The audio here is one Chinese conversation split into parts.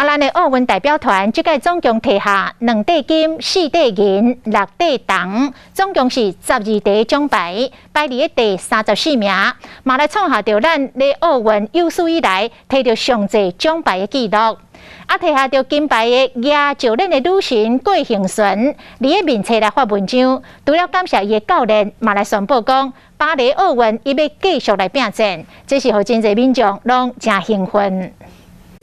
咱的奥运代表团这届总共摕下2块金、4块银、6块铜，总共是12块奖牌，排伫第34名，嘛来创下着咱咧奥运有史以来摕到上侪奖牌的纪录。摕下着金牌的亚就咱的女神郭幸纯，伫个面册来发文章，除了感谢伊的教练，嘛来宣布讲巴黎奥运伊要继续来拼战，这是互真侪民众拢真兴奋。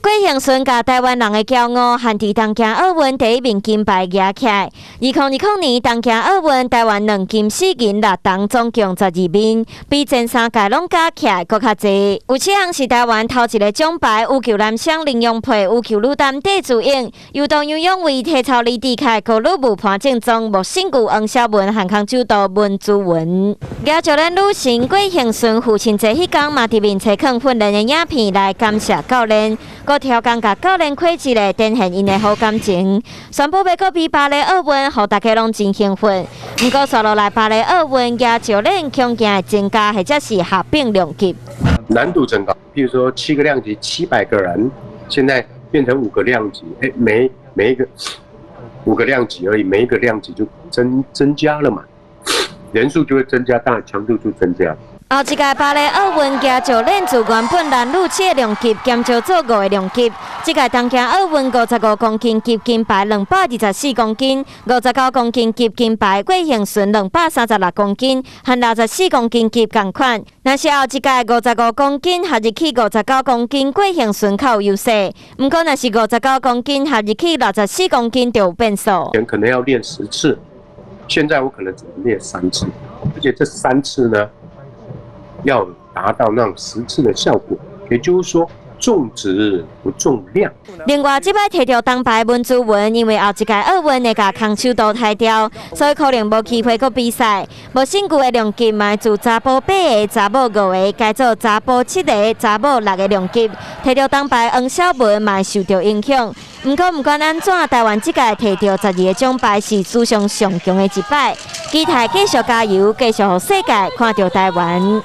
郭幸纯甲台湾人的骄傲，和伫东京奥运第1面金牌拿起来。2020年东京奥运，台湾2金4银6铜，总共12面，比前3届拢加起来搁较济。有7项是台湾头一个奖牌：羽球男双林永培、羽球女单戴资颖、柔道杨永伟、体操李智凯、高女舞潘正宗、木姓具王小文、韩康柔道文朱文。也就咱女神郭幸纯父亲节迄天嘛，伫面册放训练的影片来感谢教练。搁超工甲教练开一个展现因的好感情，宣布要搁比巴黎奥运，互大家拢真兴奋。不过刷落来巴黎奥运，也就练强健的增加，或者是合并量级。难度增高，譬如说7个量级700个人，现在变成5个量级，每一个5个量级而已，每一个量级就增加了嘛，人数就会增加，当然强度就增加。后一届巴黎奥运也就练自原本男女7个量级减少做5个量级。这届东京奥运55公斤级金牌224公斤，59公斤级金牌郭幸纯236公斤，和64公斤级同款。若是后一届55公斤合入去59公斤，郭幸纯较有优势。不过若是59公斤合入去64公斤就有变数。可能要练10次，现在我可能只能练3次，而且这3次呢，要达到那种10次的效果，也就是说重质不重量。另外，这摆摕到铜牌文朱文，因为后一届奥运会甲空手道汰掉，所以可能无机会搁比赛。无姓具的量级嘛，自查甫8个、查某5个，改做查甫7个、查某6个量级。摕到铜牌王小文嘛受到影响。不过，不管安怎，台湾这届摕到12个奖牌是史上上强的一摆。期待继续加油，继续让世界看到台湾。